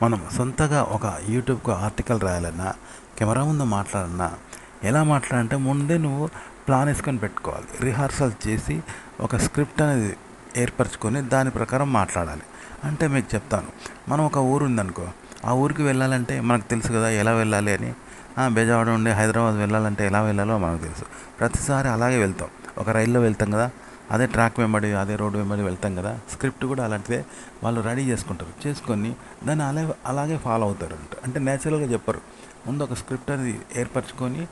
మనం సొంతగా ఒక యూట్యూబ్‌కు ఆర్టికల్ రాయాలన్నా, కెమెరా ముందు మాట్లాడాలన్నా, ఎలా మాట్లాడాలంటే ముందే నువ్వు ప్లాన్ ఏసుకొని పెట్టుకోవాలి. రిహార్సల్ చేసి ఒక స్క్రిప్ట్ అనేది ఏర్పరచుకొని దాని ప్రకారం మాట్లాడాలి. అంటే మీకు చెప్తాను. మనం ఒక ఊరుందనుకో, ఆ ఊరికి వెళ్ళాలంటే మనకు తెలుసు కదా ఎలా వెళ్ళాలి అని. బెజవాడ నుండి హైదరాబాద్ వెళ్ళాలంటే ఎలా వెళ్ళాలో మనకు తెలుసు. ప్రతిసారి అలాగే వెళ్తాం. ఒక రైల్లో వెళ్తాం కదా! అదే ట్రాక్ వెంబడి, అదే రోడ్డు వెంబడి వెళ్తాం కదా! స్క్రిప్ట్ కూడా అలాంటిదే వాళ్ళు రెడీ చేసుకుంటారు. చేసుకొని దాన్ని అలాగే ఫాలో అవుతారంట. అంటే నేచురల్‌గా చెప్పరు. ముందు ఒక స్క్రిప్ట్ అనేది ఏర్పరచుకొని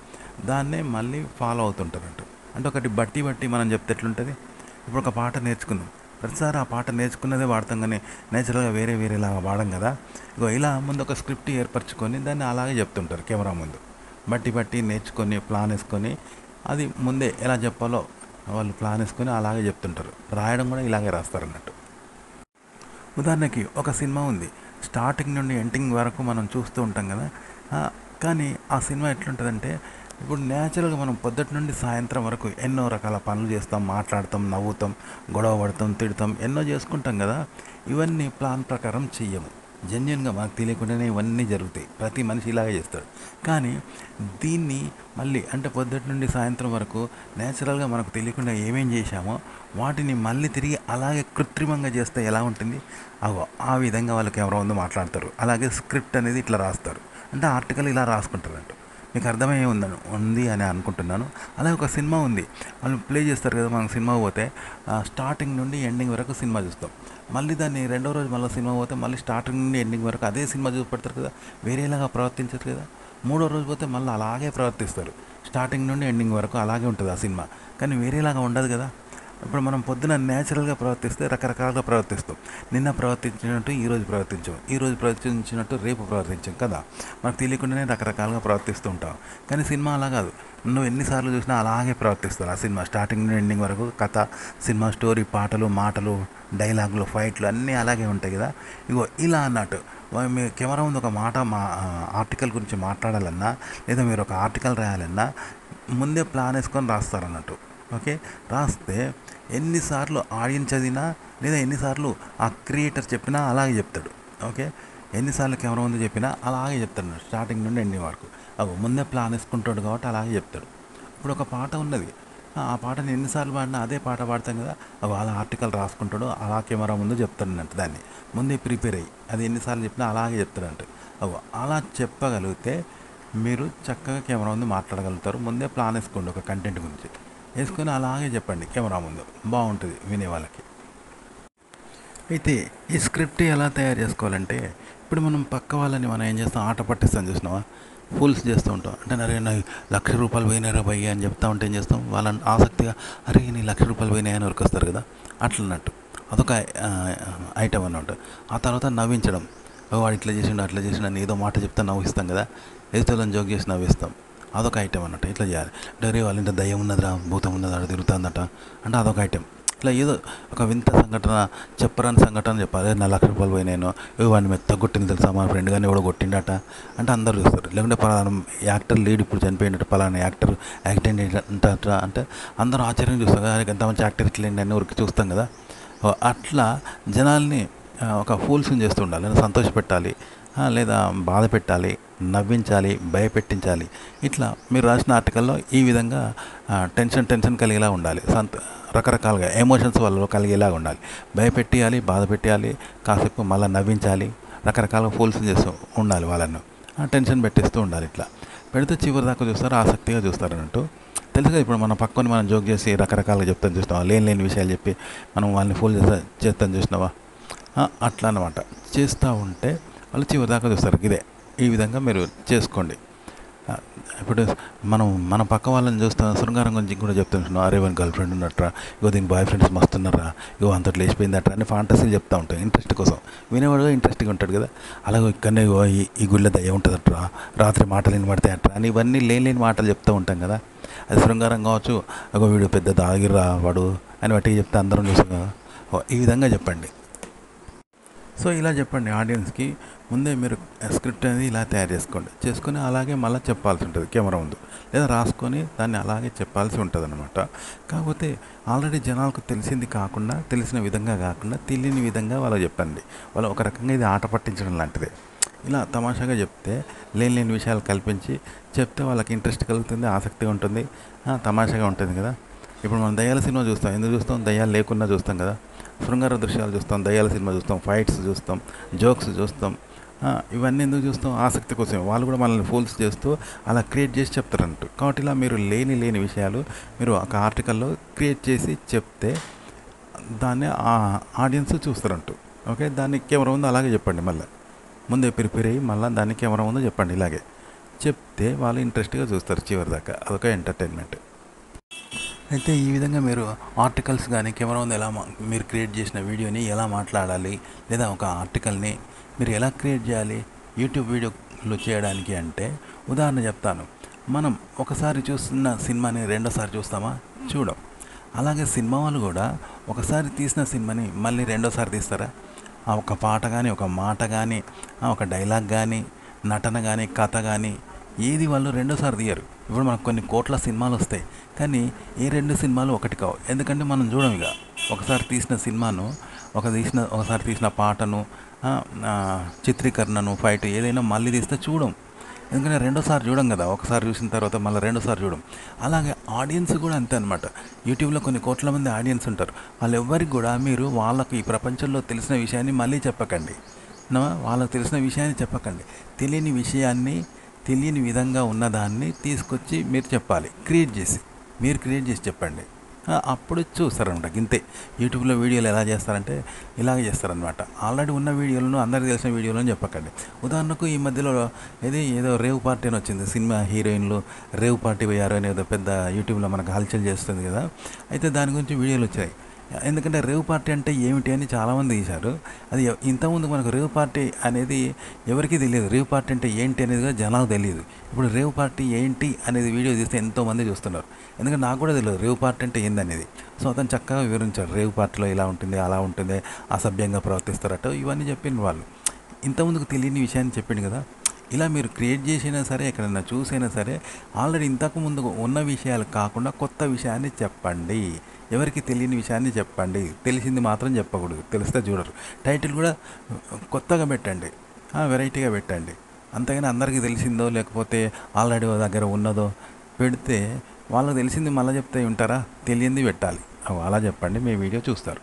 దాన్నే మళ్ళీ ఫాలో అవుతుంటారంట. అంటే ఒకటి బట్టి బట్టి మనం చెప్తే ఎట్లుంటది? ఇప్పుడు ఒక పాట నేర్చుకున్నాం. ప్రతిసారి ఆ పాట నేర్చుకున్నదే వాడతాం కానీ నేచురల్‌గా వేరేలాగా వాడం కదా! ఇగో ఇలా ముందు ఒక స్క్రిప్ట్ ఏర్పరచుకొని దాన్ని అలాగే చెప్తుంటారు కెమెరా ముందు. బట్టి బట్టి నేర్చుకొని ప్లాన్ ఏసుకొని అది ముందే ఎలా చెప్పాలో వాళ్ళు ప్లాన్ వేసుకొని అలాగే చెప్తుంటారు. రాయడం కూడా ఇలాగే రాస్తారన్నట్టు. ఉదాహరణకి ఒక సినిమా ఉంది. స్టార్టింగ్ నుండి ఎండింగ్ వరకు మనం చూస్తూ ఉంటాం కదా. ఆ, కానీ ఆ సినిమా ఎట్లుంటుందంటే ఇప్పుడు న్యాచురల్గా మనం పొద్దుటి నుండి సాయంత్రం వరకు ఎన్నో రకాల పనులు చేస్తాం, మాట్లాడతాం, నవ్వుతాం, గొడవ పడతాం, తిడతాం, ఎన్నో చేసుకుంటాం కదా. ఇవన్నీ ప్లాన్ ప్రకారం చెయ్యము. జెన్యున్గా మనకు తెలియకుండానే ఇవన్నీ జరుగుతాయి. ప్రతి మనిషి ఇలాగే చేస్తాడు. కానీ దీన్ని మళ్ళీ అంటే పొద్దుటి నుండి సాయంత్రం వరకు నేచురల్గా మనకు తెలియకుండా ఏమేం చేశామో వాటిని మళ్ళీ తిరిగి అలాగే కృత్రిమంగా చేస్తే ఎలా ఉంటుంది? అగో ఆ విధంగా వాళ్ళకి ఎవరో ముందు మాట్లాడతారు. అలాగే స్క్రిప్ట్ అనేది ఇట్లా రాస్తారు. అంటే ఆర్టికల్ ఇలా రాసుకుంటారంట. మీకు అర్థమయ్యే ఉంది అని అనుకుంటున్నాను. అలాగే ఒక సినిమా ఉంది. వాళ్ళు ప్లే చేస్తారు కదా, మనం సినిమా పోతే స్టార్టింగ్ నుండి ఎండింగ్ వరకు సినిమా చూస్తాం. మళ్ళీ దాన్ని రెండో రోజు మళ్ళీ సినిమా పోతే మళ్ళీ స్టార్టింగ్ నుండి ఎండింగ్ వరకు అదే సినిమా చూపెడతారు కదా, వేరేలాగా ప్రవర్తించరు కదా. మూడో రోజు పోతే మళ్ళీ అలాగే ప్రవర్తిస్తారు. స్టార్టింగ్ నుండి ఎండింగ్ వరకు అలాగే ఉంటుంది ఆ సినిమా. కానీ వేరేలాగా ఉండదు కదా. ఇప్పుడు మనం పొద్దున న్యాచురల్గా ప్రవర్తిస్తే రకరకాలుగా ప్రవర్తిస్తాం. నిన్న ప్రవర్తించినట్టు ఈరోజు ప్రవర్తించాం, ఈరోజు ప్రవర్తించినట్టు రేపు ప్రవర్తించాం కదా. మనకు తెలియకుండానే రకరకాలుగా ప్రవర్తిస్తూ ఉంటాం. కానీ సినిమా అలా కాదు. నువ్వు ఎన్నిసార్లు చూసినా అలాగే ప్రవర్తిస్తారు. ఆ సినిమా స్టార్టింగ్ నుండి ఎండింగ్ వరకు కథ, సినిమా స్టోరీ, పాటలు, మాటలు, డైలాగులు, ఫైట్లు అన్నీ అలాగే ఉంటాయి కదా. ఇగో ఇలా అన్నట్టు మీ కెమెరా ముందు ఒక మాట ఆర్టికల్ గురించి మాట్లాడాలన్నా లేదా మీరు ఒక ఆర్టికల్ రాయాలన్నా ముందే ప్లాన్ వేసుకొని రాస్తారన్నట్టు. ఓకే, రాస్తే ఎన్నిసార్లు ఆడియన్స్ చదివినా లేదా ఎన్నిసార్లు ఆ క్రియేటర్ చెప్పినా అలాగే చెప్తాడు. ఓకే, ఎన్నిసార్లు కెమెరా ముందు చెప్పినా అలాగే చెప్తాడు స్టార్టింగ్ నుండి ఎండింగ్ వరకు. అవి ముందే ప్లాన్ వేసుకుంటాడు కాబట్టి అలాగే చెప్తాడు. ఇప్పుడు ఒక పాట ఉన్నది, ఆ పాటని ఎన్నిసార్లు పాడినా అదే పాట పాడతాం కదా. అవి అలా ఆర్టికల్ రాసుకుంటాడు, అలా కెమెరా ముందు చెప్తాడన్నట్టు. దాన్ని ముందే ప్రిపేర్ అయ్యి అది ఎన్నిసార్లు చెప్పినా అలాగే చెప్తాడంట. అవి అలా చెప్పగలిగితే మీరు చక్కగా కెమెరా ముందు మాట్లాడగలుగుతారు. ముందే ప్లాన్ వేసుకోండి ఒక కంటెంట్ గురించి, వేసుకొని అలాగే చెప్పండి కెమెరా ముందు. బాగుంటుంది వినే వాళ్ళకి. అయితే ఈ స్క్రిప్ట్ ఎలా తయారు చేసుకోవాలంటే ఇప్పుడు మనం పక్క వాళ్ళని మనం ఏం చేస్తాం, ఆట పట్టిస్తాం చూసినావా, ఫూల్స్ చేస్తూ ఉంటాం. అంటే అరే నా ₹1,00,000 పోయినారా భయ్య అని చెప్తా ఉంటే ఏం చేస్తాం, వాళ్ళని ఆసక్తిగా అరే నీ ₹1,00,000 పోయినాయని ఉరికొస్తారు కదా. అట్లన్నట్టు అదొక ఐటమ్ అన్నమాట. ఆ తర్వాత నవ్వించడం. "ఓ, వాడు ఇట్లా చేసిండు అట్లా చేసిండు" అని ఏదో మాట చెప్తా నవ్విస్తాం కదా, ఎదుటోళ్ళని జోక్ చేసి నవ్విస్తాం. అదొక ఐటమ్ అన్నట్టు. ఇట్లా చేయాలి. అంటే "అరే వాళ్ళ ఇంట్లో దయ్యం ఉన్నదిరా, భూతం ఉన్నది, అక్కడ తిరుగుతుందట" అంటే అదొక ఐటమ్. ఇట్లా ఏదో ఒక వింత సంఘటన, చెప్పరాని సంఘటన చెప్పాలి. "అరే నా ₹1,00,000 పోయినాను, వాడిని మెత్త కొట్టింది తెలుసా, మా ఫ్రెండ్ కానీ ఎవడో కొట్టిండట" అంటే అందరు చూస్తారు. లేకుంటే పలానా యాక్టర్ లీడ్ ఇప్పుడు చనిపోయినట్టు, పలానా యాక్టర్ యాక్సిడెంట్ అంట అంటే అందరూ ఆశ్చర్యం చూస్తారు. "అరే ఎంత మంచి యాక్టర్ ఇట్లేండి" అని ఊరికి చూస్తాం కదా. అట్లా జనాల్ని ఒక ఫూల్స్ని చేస్తూ ఉండాలి. లేదా సంతోషపెట్టాలి, లేదా బాధ పెట్టాలి, నవ్వించాలి, భయపెట్టించాలి. ఇట్లా మీరు రాసిన ఆర్టికల్లో ఈ విధంగా టెన్షన్ కలిగేలా ఉండాలి. రకరకాలుగా ఎమోషన్స్ వాళ్ళలో కలిగేలా ఉండాలి. భయపెట్టియాలి, బాధ పెట్టాలి, కాసేపు మళ్ళీ నవ్వించాలి, రకరకాల ఫూల్స్ చేస్తూ ఉండాలి వాళ్ళను. టెన్షన్ పెట్టిస్తూ ఉండాలి. ఇట్లా పెడితే చివరి దాకా చూస్తారు, ఆసక్తిగా చూస్తారు అన్నట్టు. తెలుసుగా ఇప్పుడు మన పక్కని మనం జోక్ చేసి రకరకాలుగా చెప్తాను చూసినావా, లేని విషయాలు చెప్పి మనం వాళ్ళని ఫూల్ చేస్తాను చూసినావా. అట్లా అనమాట. చేస్తూ ఉంటే వాళ్ళు చివరి దాకా చూస్తారు. ఇదే ఈ విధంగా మీరు చేసుకోండి. ఆ, ఇప్పుడు మన పక్క వాళ్ళని చూస్తాం, శృంగారం గురించి కూడా చెప్తాం. "అరే వన్ గర్ల్ ఫ్రెండ్ ఉన్నట్రా, ఇగో దీని బాయ్ ఫ్రెండ్స్ మస్తున్నారా, ఇగో అంతట్లో లేచిపోయిందట్రా" అని ఫాంటసీలు చెప్తూ ఉంటాం ఇంట్రెస్ట్ కోసం. వినేవాడు ఇంట్రెస్ట్గా ఉంటాడు కదా. అలాగే ఇక్కడనే ఇగో ఈ గుళ్ళో దయ్యం ఉంటుందట్రా, రాత్రి మాటలు వినబడతాయి అట్రా అని ఇవన్నీ లేని మాటలు చెప్తూ ఉంటాం కదా. అది శృంగారం కావచ్చు. అగో వీడు పెద్ద దాగిర్రా వాడు అని బట్టి చెప్తే అందరం చూసాం. ఈ విధంగా చెప్పండి. సో ఇలా చెప్పండి ఆడియన్స్కి. ముందే మీరు స్క్రిప్ట్ అనేది ఇలా తయారు చేసుకొని అలాగే మళ్ళీ చెప్పాల్సి ఉంటుంది కెమెరా ముందు, లేదా రాసుకొని దాన్ని అలాగే చెప్పాల్సి ఉంటుంది అనమాట. కాకపోతే ఆల్రెడీ జనాలకు తెలిసింది కాకుండా, తెలిసిన విధంగా కాకుండా తెలియని విధంగా వాళ్ళకి చెప్పండి. వాళ్ళు ఒక రకంగా ఇది ఆట పట్టించడం లాంటిదే. ఇలా తమాషాగా చెప్తే లేని విషయాలు కల్పించి చెప్తే వాళ్ళకి ఇంట్రెస్ట్ కలుగుతుంది, ఆసక్తిగా ఉంటుంది, తమాషాగా ఉంటుంది కదా. ఇప్పుడు మనం దయ్యాల సినిమా చూస్తాం, ఎందుకు చూస్తాం? దయ్యాలు లేకున్నా చూస్తాం కదా. శృంగార దృశ్యాలు చూస్తాం, దయ్యాల సినిమా చూస్తాం, ఫైట్స్ చూస్తాం, జోక్స్ చూస్తాం. ఇవన్నీ ఎందుకు చూస్తాం? ఆసక్తి కోసం. వాళ్ళు కూడా మనల్ని ఫూల్స్ చేస్తూ అలా క్రియేట్ చేసి చెప్తారంట. కాబట్టి ఇలా మీరు లేని విషయాలు మీరు ఒక ఆర్టికల్లో క్రియేట్ చేసి చెప్తే దాన్ని ఆడియన్స్ చూస్తారంటూ. ఓకే, దాన్ని కెమెరా ముందు అలాగే చెప్పండి. మళ్ళీ ముందే ప్రిపేర్ అయ్యి మళ్ళీ దాన్ని కెమెరా ముందు చెప్పండి. ఇలాగే చెప్తే వాళ్ళు ఇంట్రెస్ట్గా చూస్తారు చివరి దాకా. అదొక ఎంటర్టైన్మెంట్. అయితే ఈ విధంగా మీరు ఆర్టికల్స్ కానీ కెమెరా ముందు మీరు క్రియేట్ చేసిన వీడియోని ఎలా మాట్లాడాలి, లేదా ఒక ఆర్టికల్ని మీరు ఎలా క్రియేట్ చేయాలి యూట్యూబ్ వీడియోలు చేయడానికి అంటే ఉదాహరణ చెప్తాను. మనం ఒకసారి చూస్తున్న సినిమాని రెండోసారి చూస్తామా? చూడం. అలాగే సినిమా వాళ్ళు కూడా ఒకసారి తీసిన సినిమాని మళ్ళీ రెండోసారి తీస్తారా? ఒక పాట కానీ, ఒక మాట కానీ, ఒక డైలాగ్ కానీ, నటన కానీ, కథ కానీ ఏది వాళ్ళు రెండోసారి తీయరు. ఇప్పుడు మనకు కొన్ని కోట్ల సినిమాలు వస్తాయి, కానీ ఏ రెండు సినిమాలు ఒకటి కావు. ఎందుకంటే మనం చూడం. ఇక ఒకసారి తీసిన సినిమాను, ఒకసారి తీసిన పాటను, చిత్రీకరణను, ఫైట్ ఏదైనా మళ్ళీ తీస్తే చూడం. ఎందుకంటే రెండోసారి చూడం కదా. ఒకసారి చూసిన తర్వాత మళ్ళీ రెండోసారి చూడం. అలాగే ఆడియన్స్ కూడా అంతే అనమాట. యూట్యూబ్లో కొన్ని కోట్ల మంది ఆడియన్స్ ఉంటారు. వాళ్ళు ఎవ్వరికి కూడా మీరు వాళ్ళకి ఈ ప్రపంచంలో తెలిసిన విషయాన్ని మళ్ళీ చెప్పకండి. వాళ్ళకి తెలిసిన విషయాన్ని చెప్పకండి. తెలియని విధంగా ఉన్నదాన్ని తీసుకొచ్చి మీరు చెప్పాలి. మీరు క్రియేట్ చేసి చెప్పండి. అప్పుడు చూస్తారనమాట. ఇంతే. యూట్యూబ్లో వీడియోలు ఎలా చేస్తారంటే ఇలాగే చేస్తారనమాట. ఆల్రెడీ ఉన్న వీడియోలను, అందరికీ తెలిసిన వీడియోలను చెప్పకండి. ఉదాహరణకు ఈ మధ్యలో ఏదో రేవ్ పార్టీ అని వచ్చింది. సినిమా హీరోయిన్లు రేవ్ పార్టీ పోయారు అని ఏదో పెద్ద యూట్యూబ్లో మనకు హల్చల్ చేస్తుంది కదా. అయితే దాని గురించి వీడియోలు వచ్చాయి. ఎందుకంటే రేవ్ పార్టీ అంటే ఏమిటి అని చాలామంది తీశారు. అది ఇంతకుముందు మనకు రేవ్ పార్టీ అనేది ఎవరికీ తెలియదు. రేవ్ పార్టీ అంటే ఏంటి అనేది కూడా జనాలకు తెలియదు. ఇప్పుడు రేవ్ పార్టీ ఏంటి అనేది వీడియో తీస్తే ఎంతోమంది చూస్తున్నారు. ఎందుకంటే నాకు కూడా తెలియదు రేవ్ పార్టీ అంటే ఏందనేది. సో అతను చక్కగా వివరించాడు. రేవ్ పార్టీలో ఇలా ఉంటుంది, అలా ఉంటుంది, అసభ్యంగా ప్రవర్తిస్తారట, ఇవన్నీ చెప్పింది వాళ్ళు. ఇంతకుముందుకు తెలియని విషయాన్ని చెప్పిండు కదా. ఇలా మీరు క్రియేట్ చేసినా సరే, ఎక్కడైనా చూసైనా సరే, ఆల్రెడీ ఇంతకు ముందు ఉన్న విషయాలు కాకుండా కొత్త విషయాన్ని చెప్పండి. ఎవరికి తెలియని విషయాన్ని చెప్పండి. తెలిసింది మాత్రం చెప్పకూడదు. తెలిస్తే చూడరు. టైటిల్ కూడా కొత్తగా పెట్టండి, వెరైటీగా పెట్టండి. అంతేగాని అందరికీ తెలిసిందో లేకపోతే ఆల్రెడీ దగ్గర ఉన్నదో పెడితే వాళ్ళకి తెలిసింది మళ్ళీ చెప్తే ఉంటారా? తెలియంది పెట్టాలి. అలా చెప్పండి, మీ వీడియో చూస్తారు.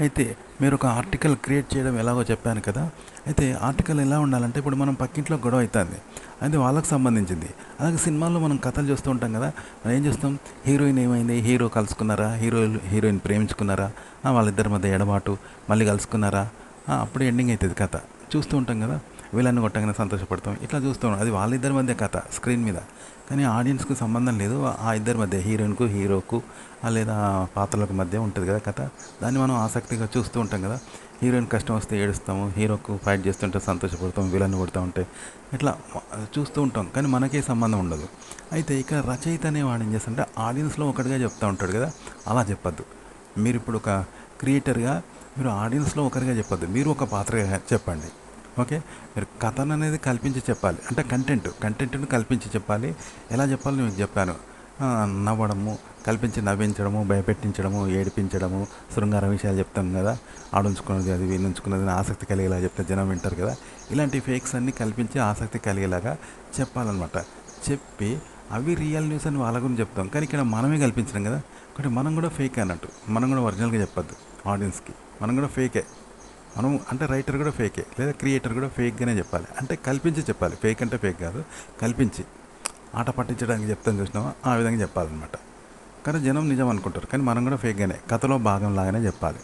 అయితే మీరు ఒక ఆర్టికల్ క్రియేట్ చేయడం ఎలాగో చెప్పాను కదా. అయితే ఆర్టికల్ ఎలా ఉండాలంటే, ఇప్పుడు మనం పక్కింట్లో గొడవ అవుతుంది, అది వాళ్ళకి సంబంధించింది. అలాగే సినిమాల్లో మనం కథలు చూస్తూ ఉంటాం కదా. మనం ఏం చేస్తాం? హీరోయిన్ ఏమైంది, హీరో కలుసుకున్నారా, హీరోయిన్ ప్రేమించుకున్నారా, వాళ్ళిద్దరి మధ్య ఎడబాటు, మళ్ళీ కలుసుకున్నారా, అప్పుడు ఎండింగ్ అవుతుంది కథ. చూస్తూ ఉంటాం కదా. వీళ్ళని కొట్టగానే సంతోషపడతాం, ఇట్లా చూస్తూ ఉంటాం. అది వాళ్ళిద్దరి మధ్య కథ స్క్రీన్ మీద, కానీ ఆడియన్స్కి సంబంధం లేదు. ఆ ఇద్దరి మధ్య హీరోయిన్కు హీరోకు లేదా పాత్రలకు మధ్య ఉంటుంది కదా కథ. దాన్ని మనం ఆసక్తిగా చూస్తూ ఉంటాం కదా. హీరోయిన్ కష్టం వస్తే ఏడుస్తాము, హీరోకు ఫైట్ చేస్తుంటే సంతోషపడతాం, విలన్ని కొడుతూ ఉంటే ఇట్లా చూస్తూ ఉంటాం, కానీ మనకే సంబంధం ఉండదు. అయితే ఇక్కడ రచయిత అనేవాడు ఏం చేస్తుంటే ఆడియన్స్లో ఒకటిగా చెప్తూ ఉంటాడు కదా. అలా చెప్పద్దు. మీరు ఇప్పుడు ఒక క్రియేటర్గా మీరు ఆడియన్స్లో ఒకరిగా చెప్పద్దు, మీరు ఒక పాత్రగా చెప్పండి. ఓకే, మీరు కథను అనేది కల్పించి చెప్పాలి. అంటే కంటెంట్ను కల్పించి చెప్పాలి. ఎలా చెప్పాలి మీకు చెప్పాను. నవ్వడము, కల్పించి నవ్వించడము, భయపెట్టించడము, ఏడిపించడము, శృంగార విషయాలు చెప్తాను కదా. ఆడుంచుకున్నది అది వీణుంచుకున్నది ఆసక్తి కలిగేలా చెప్తే జనం వింటారు కదా. ఇలాంటి ఫేక్స్ అన్నీ కల్పించి ఆసక్తి కలిగేలాగా చెప్పాలన్నమాట. చెప్పి అవి రియల్ న్యూస్ అని వాళ్ళ గురించి చెప్తాం, కానీ ఇక్కడ మనమే కల్పించడం కదా. ఒకటి మనం కూడా ఫేక్ అన్నట్టు, మనం కూడా ఒరిజినల్గా చెప్పొద్దు ఆడియన్స్కి. మనం కూడా ఫేకే. మనం అంటే రైటర్ కూడా ఫేకే, లేదా క్రియేటర్ కూడా ఫేక్గానే చెప్పాలి. అంటే కల్పించి చెప్పాలి. ఫేక్ అంటే ఫేక్ కాదు, కల్పించి ఆట పట్టించడానికి చెప్తాను చూసినామా, ఆ విధంగా చెప్పాలన్నమాట. కానీ జనం నిజం అనుకుంటారు, కానీ మనం కూడా ఫేక్గానే కథలో భాగంలాగానే చెప్పాలి.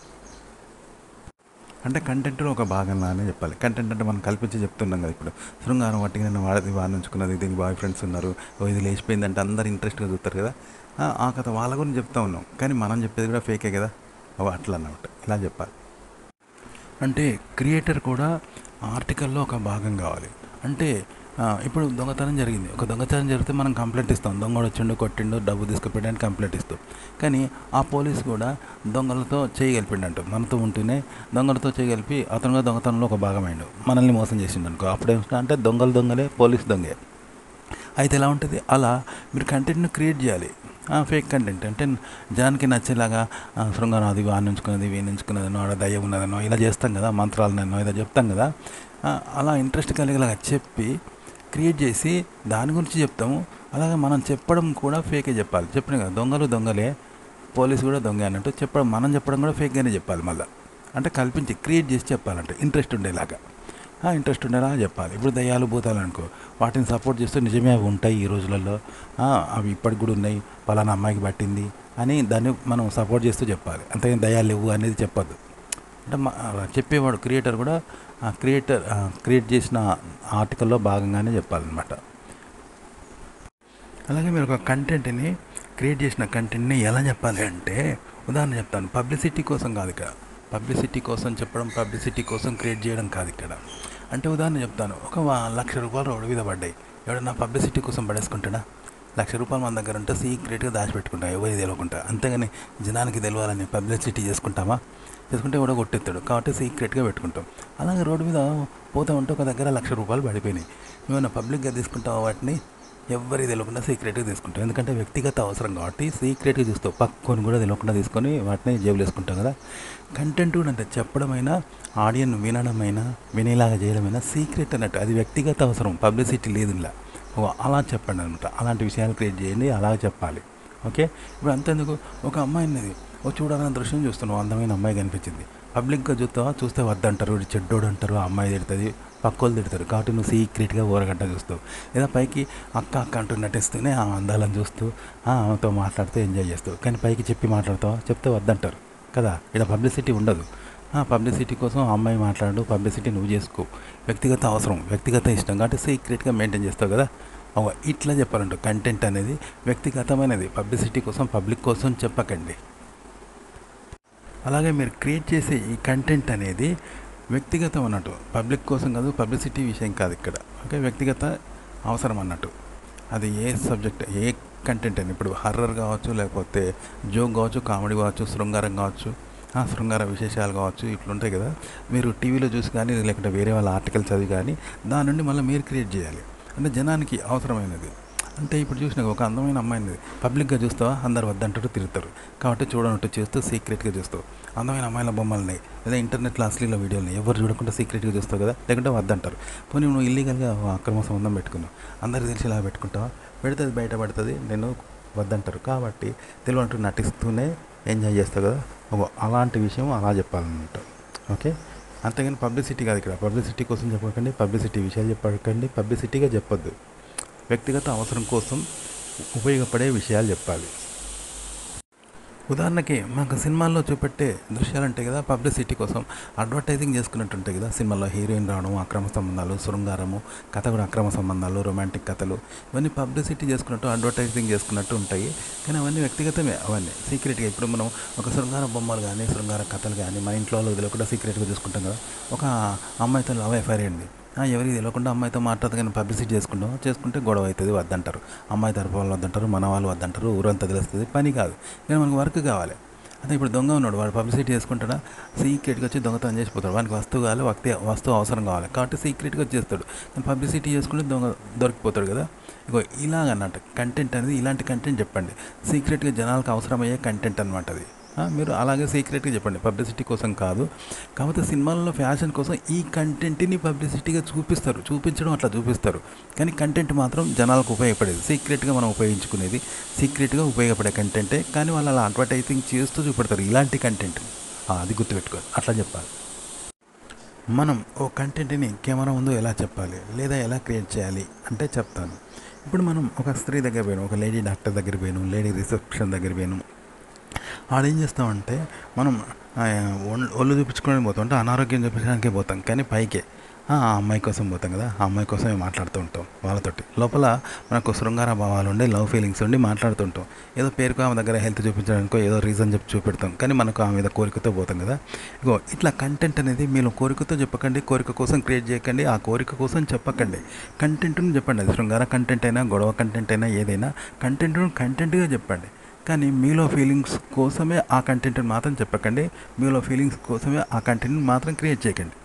అంటే కంటెంట్లో ఒక భాగంలాగానే చెప్పాలి. కంటెంట్ అంటే మనం కల్పించి చెప్తున్నాం కదా. ఇప్పుడు శృంగారం వాటికి నేను వాడించుకున్నది, దీనికి బాయ్ ఫ్రెండ్స్ ఉన్నారు, ఇది లేచిపోయిందంటే అందరు ఇంట్రెస్ట్గా చూస్తారు కదా. ఆ కథ వాళ్ళ గురించి చెప్తా ఉన్నాం, కానీ మనం చెప్పేది కూడా ఫేకే కదా. అట్లా అన్నమాట. ఇలా చెప్పాలి. అంటే క్రియేటర్ కూడా ఆర్టికల్లో ఒక భాగం కావాలి. అంటే ఇప్పుడు దొంగతనం జరిగింది. ఒక దొంగతనం జరిగితే మనం కంప్లైంట్ ఇస్తాం. దొంగడు వచ్చిండు, కొట్టిండు, డబ్బు తీసుకుపెట్టడానికి కంప్లైంట్ ఇస్తాం. కానీ ఆ పోలీస్ కూడా దొంగలతో చేయగలిపిండు, మనతో ఉంటూనే దొంగలతో చేయగలిపి అతను కూడా దొంగతనంలో ఒక భాగమైండు, మనల్ని మోసం చేసిండు అనుకో. అప్పుడేమంటే దొంగలే, పోలీస్ దొంగే. అయితే ఎలా ఉంటుంది? అలా మీరు కంటెంట్ను క్రియేట్ చేయాలి. ఫేక్ కంటెంట్ అంటే జనానికి నచ్చేలాగా శృంగారం అది వాడించుకున్నది వీణించుకున్నదనో ఆడ దయ్యం ఉన్నదనో ఇలా చేస్తాం కదా, మంత్రాలనో ఇలా చెప్తాం కదా. అలా ఇంట్రెస్ట్ కలిగేలాగా చెప్పి క్రియేట్ చేసి దాని గురించి చెప్తాము. అలాగే మనం చెప్పడం కూడా ఫేకే చెప్పాలి. చెప్పిన కదా, దొంగలు దొంగలే, పోలీసు కూడా దొంగ అన్నట్టు చెప్పడం, మనం చెప్పడం కూడా ఫేక్గానే చెప్పాలి. మళ్ళీ అంటే కల్పించి క్రియేట్ చేసి చెప్పాలంటే ఇంట్రెస్ట్ ఉండేలాగా చెప్పాలి. ఇప్పుడు దయ్యాలు భూతాలు అనుకో, వాటిని సపోర్ట్ చేస్తూ నిజమే అవి ఉంటాయి ఈ రోజులలో, అవి ఇప్పటికి కూడా ఉన్నాయి, పలానా అమ్మాయికి పట్టింది అని దాన్ని మనం సపోర్ట్ చేస్తూ చెప్పాలి. అంతేగాని దయ్యాలు లేవు అనేది చెప్పొద్దు. అంటే చెప్పేవాడు క్రియేటర్ కూడా క్రియేట్ చేసిన ఆర్టికల్లో భాగంగానే చెప్పాలన్నమాట. అలాగే మీరు ఒక కంటెంట్ని క్రియేట్ చేసిన కంటెంట్ని ఎలా చెప్పాలి అంటే, ఉదాహరణ చెప్తాను. పబ్లిసిటీ కోసం కాదు ఇక్కడ, పబ్లిసిటీ కోసం చెప్పడం, పబ్లిసిటీ కోసం క్రియేట్ చేయడం కాదు ఇక్కడ. అంటే ఉదాహరణ చెప్తాను. ఒక 1,00,000 రూపాయలు రోడ్డు మీద పడ్డాయి, ఎవడన్నా పబ్లిసిటీ కోసం పడేసుకుంటాడా? 1,00,000 రూపాయలు మన దగ్గర ఉంటే సీక్రెట్గా దాచిపెట్టుకుంటాం, ఎవరికి తెలియకుండా. అంతేగాని జనానికి తెలియాలని పబ్లిసిటీ చేసుకుంటామా? చేసుకుంటే కూడా కొట్టేస్తాడు, కాబట్టి సీక్రెట్గా పెట్టుకుంటాం. అలాగే రోడ్డు మీద పోతూ ఉంటే ఒక దగ్గర 1,00,000 రూపాయలు పడిపోయినాయి, ఏమైనా పబ్లిక్గా తీసుకుంటావా? వాటిని ఎవరికి తెలియకుండా సీక్రెట్గా తీసుకుంటాం. ఎందుకంటే వ్యక్తిగత అవసరం కాబట్టి సీక్రెట్గా చూస్తావు, పక్కని కూడా తెలియకుండా తీసుకొని వాటిని జేబులు వేసుకుంటాం కదా. కంటెంట్ కూడా అంటే చెప్పడమైనా, ఆడియన్ వినడమైనా, వినేలాగా చేయడమైనా సీక్రెట్ అన్నట్టు, అది వ్యక్తిగత అవసరం, పబ్లిసిటీ లేదు ఇలా. అలా చెప్పండి అనమాట. అలాంటి విషయాలు క్రియేట్ చేయండి, అలా చెప్పాలి. ఓకే. ఇప్పుడు అంతేందుకు, ఒక అమ్మాయిని చూడాలన్న దృశ్యం చూస్తున్నావు, అందమైన అమ్మాయి కనిపించింది, పబ్లిక్గా చూస్తే వద్దంటారు, చెడ్డోడు అంటారు, ఆ అమ్మాయి తిడుతుంది, పక్కోళ్ళు తిడతారు, కాబట్టి నువ్వు సీక్రెట్గా ఊరగంట చూస్తావు, లేదా పైకి అక్క అక్క అంటూ నటిస్తూనే ఆ అందాలను చూస్తూ ఆమెతో మాట్లాడుతూ ఎంజాయ్ చేస్తావు. కానీ పైకి చెప్పి మాట్లాడతావు, చెప్తే వద్దంటారు కదా. ఇక్కడ పబ్లిసిటీ ఉండదు. పబ్లిసిటీ కోసం ఆ అమ్మాయి మాట్లాడు, పబ్లిసిటీ నువ్వు చేసుకో, వ్యక్తిగత అవసరం, వ్యక్తిగత ఇష్టం కాబట్టి సీక్రెట్గా మెయింటైన్ చేస్తావు కదా. ఇట్లా చెప్పాలంట. కంటెంట్ అనేది వ్యక్తిగతమైనది, పబ్లిసిటీ కోసం, పబ్లిక్ కోసం చెప్పకండి. అలాగే మీరు క్రియేట్ చేసే ఈ కంటెంట్ అనేది వ్యక్తిగతం అన్నట్టు, పబ్లిక్ కోసం కాదు, పబ్లిసిటీ విషయం కాదు ఇక్కడ. ఓకే. వ్యక్తిగత అవసరం అన్నట్టు. అది ఏ సబ్జెక్ట్, ఏ కంటెంట్ అని, ఇప్పుడు హర్రర్ కావచ్చు, లేకపోతే జోక్ కావచ్చు, కామెడీ కావచ్చు, శృంగారం కావచ్చు, శృంగార విశేషాలు కావచ్చు, ఇట్లుంటాయి కదా. మీరు టీవీలో చూసి కానీ, లేకుంటే వేరే వాళ్ళ ఆర్టికల్ చదివి కానీ దాని నుండి మళ్ళీ మీరు క్రియేట్ చేయాలి. అంటే జనానికి అవసరమైనది. అంటే ఇప్పుడు చూసినా ఒక అందమైన అమ్మాయిని పబ్లిక్గా చూస్తావా, అందరు వద్దంటారు, తిరుగుతారు, కాబట్టి చూడనట్టు చేస్తూ సీక్రెట్గా చూస్తావు. అందమైన అమ్మాయిల బొమ్మల్ని లేదా ఇంటర్నెట్లో అశ్లీల వీడియోలని ఎవరు చూడకుండా సీక్రెట్గా చూస్తావు కదా, లేకుంటే వద్దంటారు. పోనీ నువ్వు ఇల్లీగల్గా అక్రమ సంబంధం పెట్టుకున్నావు, అందరికి తెలిసి ఇలా పెట్టుకుంటావా, పెడితే అది బయటపడుతుంది, నేను వద్దంటారు, కాబట్టి తెలియనట్టు నటిస్తూనే ఎంజాయ్ చేస్తావు కదా. అలాంటి విషయం అలా చెప్పాలన్నమాట. ఓకే. అంతేగాని పబ్లిసిటీ కాదు ఇక్కడ. పబ్లిసిటీ కోసం చెప్పకండి, పబ్లిసిటీ విషయాలు చెప్పకండి, పబ్లిసిటీగా చెప్పొద్దు. వ్యక్తిగత అవసరం కోసం ఉపయోగపడే విషయాలు చెప్పాలి. ఉదాహరణకి మనకు సినిమాల్లో చూపెట్టే దృశ్యాలు ఉంటాయి కదా, పబ్లిసిటీ కోసం అడ్వర్టైజింగ్ చేసుకున్నట్టు ఉంటాయి కదా. సినిమాల్లో హీరోయిన్ రావడం, అక్రమ సంబంధాలు, శృంగారము, కథ కూడా అక్రమ సంబంధాలు, రొమాంటిక్ కథలు, ఇవన్నీ పబ్లిసిటీ చేసుకున్నట్టు, అడ్వర్టైజింగ్ చేసుకున్నట్టు ఉంటాయి. కానీ అవన్నీ వ్యక్తిగతమే, అవన్నీ సీక్రెట్గా. ఇప్పుడు మనం ఒక శృంగార బొమ్మలు కానీ, శృంగార కథలు కానీ మన ఇంట్లో వాళ్ళు తెలియకుండా సీక్రెట్గా చూసుకుంటాం కదా. ఒక అమ్మాయితో లవ్ అఫైర్ అయింది, ఎవరికి తెలియకుండా అమ్మాయితో మాట్లాడదు, కానీ పబ్లిసిటీ చేసుకుంటే గొడవ అవుతుంది, వద్దంటారు, అమ్మాయి తరపు వాళ్ళు వద్దంటారు, మన వాళ్ళు వద్దంటారు, ఊరంతా తెలుస్తుంది, పని కాదు. కానీ మనకు వర్క్ కావాలి. అదే ఇప్పుడు దొంగ ఉన్నాడు, వాడు పబ్లిసిటీ చేసుకుంటాడా, సీక్రెట్గా వచ్చి దొంగతనం చేసిపోతాడు. వానికి వస్తువు కావాలి, వస్తువు అవసరం కావాలి, కాబట్టి సీక్రెట్గా చేస్తాడు. కానీ పబ్లిసిటీ చేసుకుంటే దొరికిపోతాడు కదా. ఇలాగన్నట్టు కంటెంట్ అనేది, ఇలాంటి కంటెంట్ చెప్పండి. సీక్రెట్గా జనాలకు అవసరమయ్యే కంటెంట్ అనమాట అది. మీరు అలాగే సీక్రెట్గా చెప్పండి, పబ్లిసిటీ కోసం కాదు. కాకపోతే సినిమాల్లో ఫ్యాషన్ కోసం ఈ కంటెంట్ని పబ్లిసిటీగా చూపించడం అట్లా చూపిస్తారు. కానీ కంటెంట్ మాత్రం జనాలకు ఉపయోగపడేది, సీక్రెట్గా మనం ఉపయోగించుకునేది, సీక్రెట్గా ఉపయోగపడే కంటెంటే. కానీ వాళ్ళు అలా అడ్వర్టైజింగ్ చేస్తూ చూపెడతారు ఇలాంటి కంటెంట్. అది గుర్తుపెట్టుకోవాలి, అట్లా చెప్పాలి. మనం ఓ కంటెంట్ని కెమెరా ముందు ఎలా చెప్పాలి, లేదా ఎలా క్రియేట్ చేయాలి అంటే చెప్తాను. ఇప్పుడు మనం ఒక స్త్రీ దగ్గర పోయాను, ఒక లేడీ డాక్టర్ దగ్గర పోయాను, లేడీ రిసెప్షన్ దగ్గర పోయాను. ఆడేం చేస్తామంటే మనం ఒళ్ళు చూపించుకోవడానికి పోతాం, అంటే అనారోగ్యం చూపించడానికే పోతాం, కానీ పైకే ఆ అమ్మాయి కోసం పోతాం కదా, ఆ అమ్మాయి కోసమే మాట్లాడుతూ ఉంటాం వాళ్ళతోటి. లోపల మనకు శృంగార భావాలు ఉండి, లవ్ ఫీలింగ్స్ ఉండి మాట్లాడుతుంటాం. ఏదో పేరుకు ఆమె దగ్గర హెల్త్ చూపించడానికో ఏదో రీజన్ చెప్పి చూపెడతాం, కానీ మనకు ఆమె మీద కోరికతో పోతాం కదా. ఇట్లా కంటెంట్ అనేది మీరు కోరికతో చెప్పకండి, కోరిక కోసం క్రియేట్ చేయకండి, ఆ కోరిక కోసం చెప్పకండి. కంటెంట్ను చెప్పండి. అది శృంగార కంటెంట్ అయినా, గొడవ కంటెంట్ అయినా, ఏదైనా కంటెంట్గా చెప్పండి. కానీ మీలో ఫీలింగ్స్ కోసమే ఆ కంటెంట్ని మాత్రం చెప్పకండి, మీలో ఫీలింగ్స్ కోసమే ఆ కంటెంట్ని మాత్రం క్రియేట్ చేయకండి.